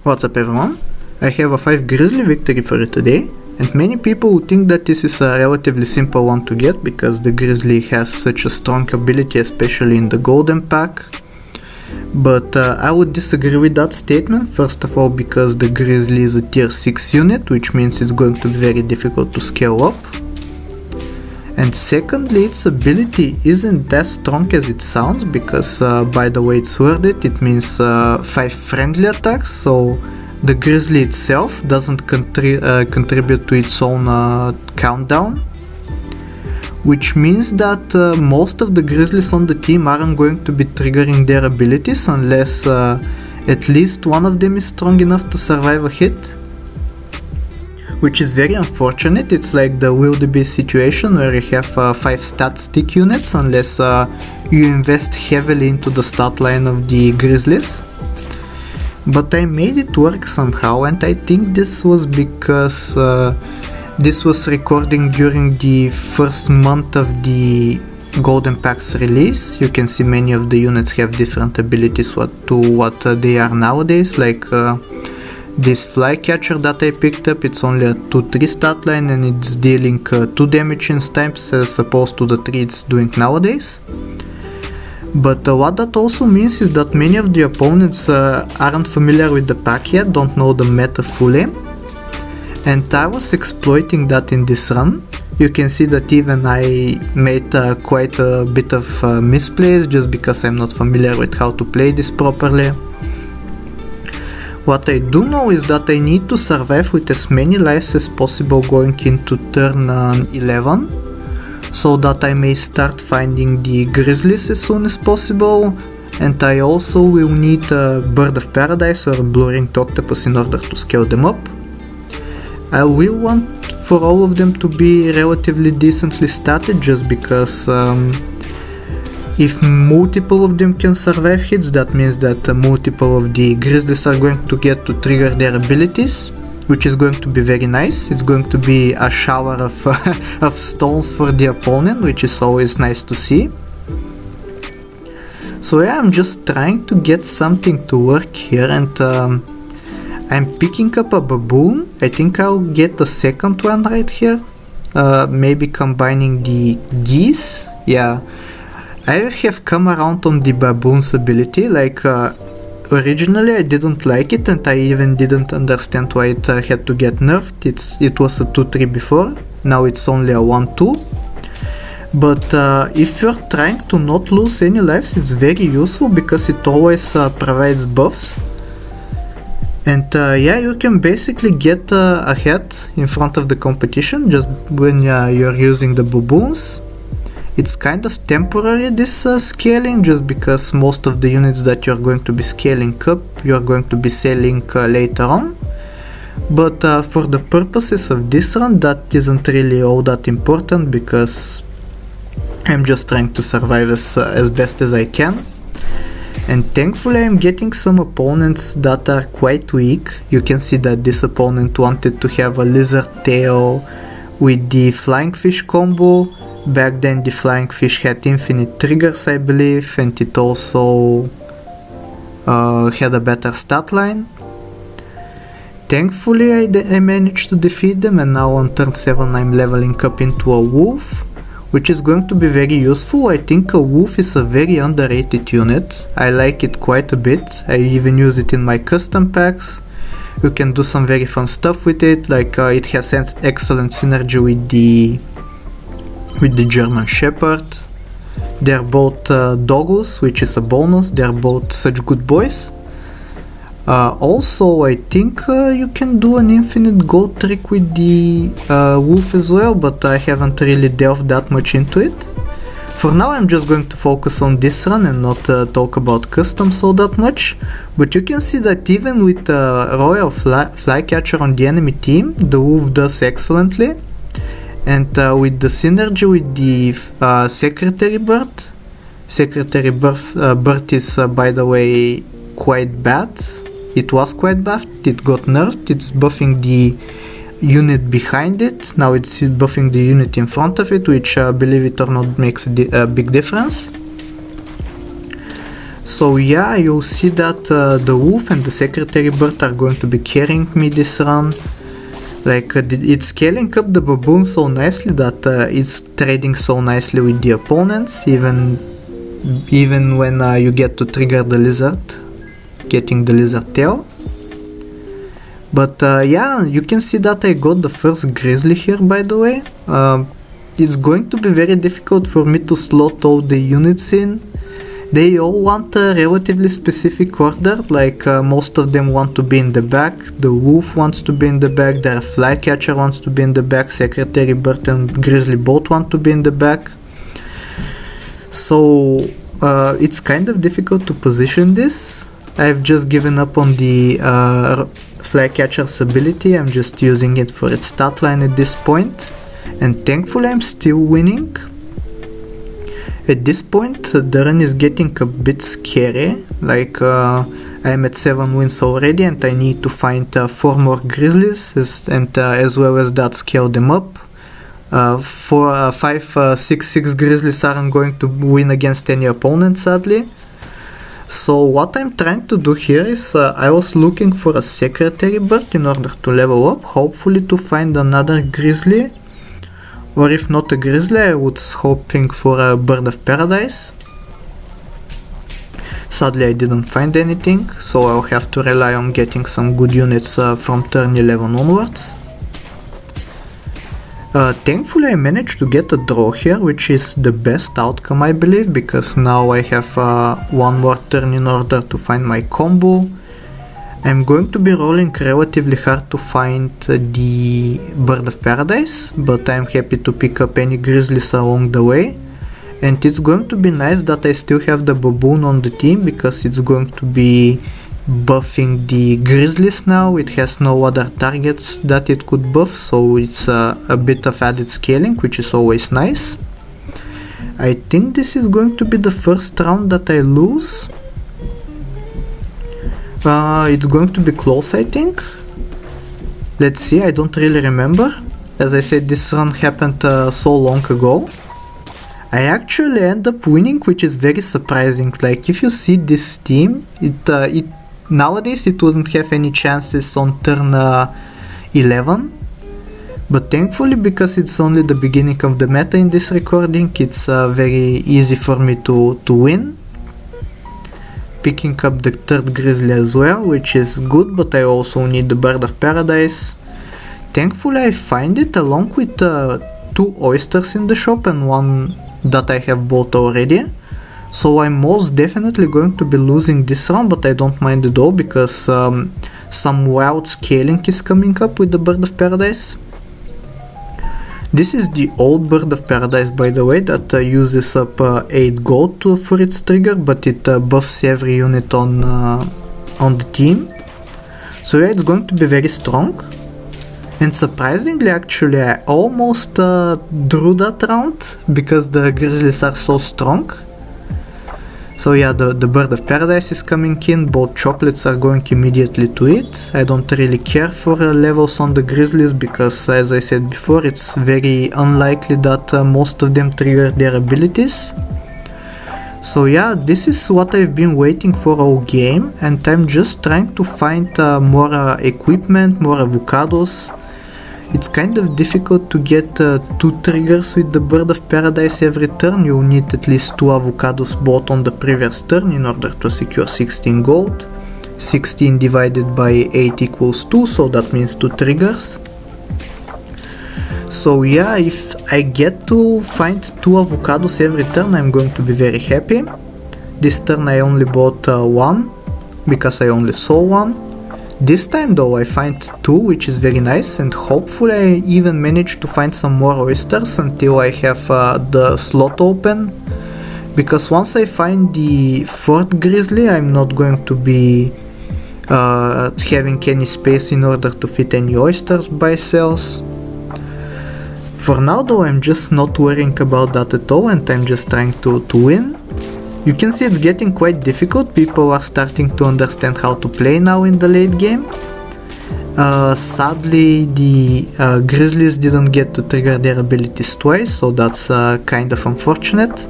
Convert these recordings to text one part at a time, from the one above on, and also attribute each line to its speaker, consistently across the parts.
Speaker 1: What's up everyone? I have a 5 Grizzly victory for you today, and many people would think that this is a relatively simple one to get because the Grizzly has such a strong ability, especially in the golden pack. But I would disagree with that statement, first of all because the Grizzly is a tier 6 unit, which means it's going to be very difficult to scale up. And secondly, its ability isn't as strong as it sounds because by the way it's worded, it means 5 friendly attacks, so the Grizzly itself doesn't contribute to its own countdown. Which means that most of the Grizzlies on the team aren't going to be triggering their abilities unless at least one of them is strong enough to survive a hit. Which is very unfortunate. It's like the wildebeest situation where you have 5 stat stick units unless you invest heavily into the stat line of the Grizzlies. But I made it work somehow, and I think this was because this was recording during the first month of the Golden Pack's release. You can see many of the units have different abilities to what they are nowadays, like this flycatcher that I picked up, it's only a 2-3 stat line and it's dealing 2 damage in stamps as opposed to the 3 it's doing nowadays. But what that also means is that many of the opponents aren't familiar with the pack yet, don't know the meta fully. And I was exploiting that in this run. You can see that even I made quite a bit of misplays just because I'm not familiar with how to play this properly. What I do know is that I need to survive with as many lives as possible going into turn 11, so that I may start finding the Grizzlies as soon as possible, and I also will need a Bird of Paradise or a Blue-Ringed Octopus in order to scale them up. I will want for all of them to be relatively decently statted just because if multiple of them can survive hits, that means that multiple of the Grizzlies are going to get to trigger their abilities, which is going to be very nice. It's going to be a shower of, of stones for the opponent, which is always nice to see. So yeah, I'm just trying to get something to work here, and I'm picking up a baboon. I think I'll get the second one right here, maybe combining the geese. Yeah, I have come around on the baboon's ability. Like originally I didn't like it, and I even didn't understand why it had to get nerfed. It was a 2-3 before, now it's only a 1-2. But if you're trying to not lose any lives, it's very useful because it always provides buffs. And yeah, you can basically get ahead in front of the competition just when you're using the baboons. It's kind of temporary, this scaling, just because most of the units that you're going to be scaling up, you're going to be selling later on. But for the purposes of this run, that isn't really all that important because I'm just trying to survive as best as I can. And thankfully I'm getting some opponents that are quite weak. You can see that this opponent wanted to have a lizard tail with the flying fish combo. Back then the flying fish had infinite triggers, I believe, and it also had a better stat line. Thankfully I managed to defeat them, and now on turn 7 I'm leveling up into a wolf, which is going to be very useful. I think a wolf is a very underrated unit. I like it quite a bit. I even use it in my custom packs. You can do some very fun stuff with it, like it has excellent synergy with the German Shepherd. They're both doggos, which is a bonus. They're both such good boys. Also, I think you can do an infinite goat trick with the wolf as well, but I haven't really delved that much into it. For now I'm just going to focus on this run and not talk about customs all that much, but you can see that even with Royal Flycatcher on the enemy team, the wolf does excellently. And with the synergy with the Secretary Bird, Bird is by the way quite bad. It was quite bad, it got nerfed, it's buffing the unit behind it, now it's buffing the unit in front of it, which believe it or not makes a big difference. So yeah, you'll see that the wolf and the secretary bird are going to be carrying me this run. Like it's scaling up the baboon so nicely that it's trading so nicely with the opponents, even when you get to trigger the lizard, getting the lizard tail. But yeah, you can see that I got the first grizzly here, by the way. It's going to be very difficult for me to slot all the units in. They all want a relatively specific order, like most of them want to be in the back, the wolf wants to be in the back, their flycatcher wants to be in the back, secretary bird and grizzly both want to be in the back. So it's kind of difficult to position this. I've just given up on the flycatcher's ability. I'm just using it for its stat line at this point, and thankfully I'm still winning. At this point the run is getting a bit scary, like I'm at 7 wins already and I need to find 4 more grizzlies and as well as that scale them up. 5-6 grizzlies aren't going to win against any opponent, sadly. So what I'm trying to do here is I was looking for a secretary bird in order to level up, hopefully to find another grizzly. Or if not a grizzly, I was hoping for a bird of paradise. Sadly I didn't find anything, so I'll have to rely on getting some good units from turn 11 onwards. Thankfully I managed to get a draw here, which is the best outcome I believe, because now I have one more turn in order to find my combo. I'm going to be rolling relatively hard to find the bird of paradise, but I'm happy to pick up any grizzlies along the way. And it's going to be nice that I still have the baboon on the team, because it's going to be buffing the grizzlies now. It has no other targets that it could buff, so it's a bit of added scaling, which is always nice. I think this is going to be the first round that I lose. It's going to be close, I think. Let's see, I don't really remember. As I said, this run happened so long ago. I actually end up winning, which is very surprising. Like, if you see this team, nowadays it wouldn't have any chances on turn 11. But thankfully, because it's only the beginning of the meta in this recording, it's very easy for me to win. Picking up the third grizzly as well, which is good, but I also need the bird of paradise. Thankfully I find it along with 2 oysters in the shop and one that I have bought already. So I'm most definitely going to be losing this round, but I don't mind at all, because some wild scaling is coming up with the bird of paradise. This is the old bird of paradise, by the way, that uses up 8 gold for its trigger, but it buffs every unit on the team. So yeah, it's going to be very strong. And surprisingly, actually, I almost drew that round, because the grizzlies are so strong. So yeah, the bird of paradise is coming in, both chocolates are going immediately to it. I don't really care for levels on the grizzlies, because as I said before, it's very unlikely that most of them trigger their abilities. So yeah, this is what I've been waiting for all game, and I'm just trying to find more equipment, more avocados. It's kind of difficult to get 2 triggers with the bird of paradise every turn. You need at least 2 avocados bought on the previous turn in order to secure 16 gold. 16 divided by 8 equals 2, so that means 2 triggers. So yeah, if I get to find 2 avocados every turn, I'm going to be very happy. This turn I only bought 1, because I only saw 1. This time though I find 2, which is very nice, and hopefully I even manage to find some more oysters until I have the slot open. Because once I find the 4th grizzly, I'm not going to be having any space in order to fit any oysters by cells. For now though, I'm just not worrying about that at all, and I'm just trying to win. You can see it's getting quite difficult. People are starting to understand how to play now in the late game. Sadly, the grizzlies didn't get to trigger their abilities twice, so that's kind of unfortunate.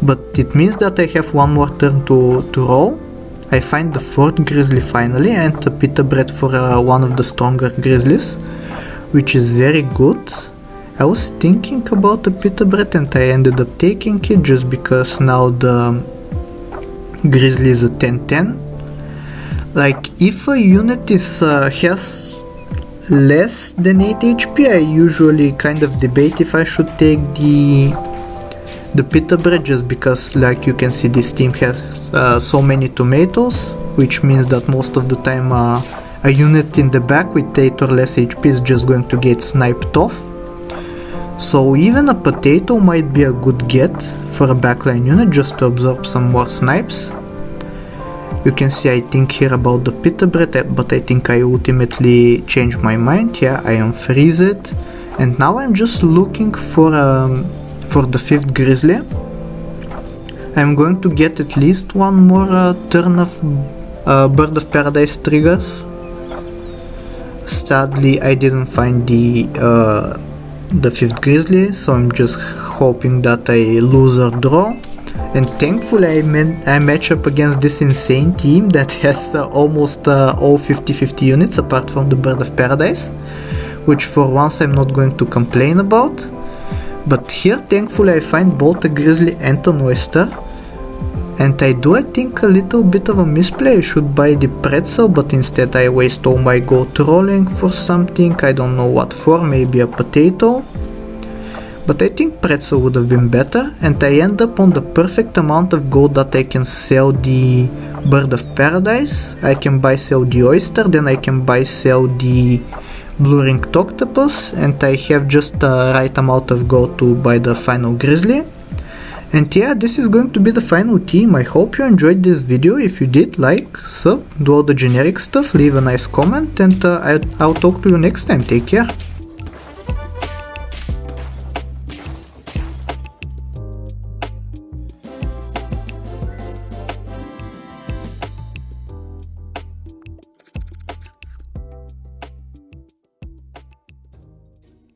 Speaker 1: but it means that I have one more turn to roll. I find the 4th Grizzly finally and a pita bread for one of the stronger Grizzlies, which is very good. I was thinking about the pita bread and I ended up taking it just because now the Grizzly is a 10-10. Like, if a unit has less than 8 HP, I usually kind of debate if I should take the pita bread, just because, like you can see, this team has so many tomatoes, which means that most of the time a unit in the back with 8 or less HP is just going to get sniped off. So even a potato might be a good get for a backline unit, just to absorb some more snipes. You can see I think here about the pita bread, but I think I ultimately changed my mind. Yeah, I unfreeze it, and now I'm just looking for the 5th Grizzly. I'm going to get at least one more turn of Bird of Paradise triggers. Sadly, I didn't find the 5th Grizzly, so I'm just hoping that I lose or draw. And thankfully I match up against this insane team that has almost all 50-50 units apart from the Bird of Paradise, which for once I'm not going to complain about. But here thankfully I find both a Grizzly and an Oyster, and I think a little bit of a misplay. I should buy the pretzel, but instead I waste all my gold rolling for something, I don't know what for, maybe a potato. But I think pretzel would have been better, and I end up on the perfect amount of gold that I can sell the Bird of Paradise. I can sell the Oyster, then I can sell the Blue Ringed Octopus, and I have just the right amount of gold to buy the final Grizzly. And yeah, this is going to be the final team. I hope you enjoyed this video. If you did, like, sub, do all the generic stuff, leave a nice comment, and I'll talk to you next time. Take care.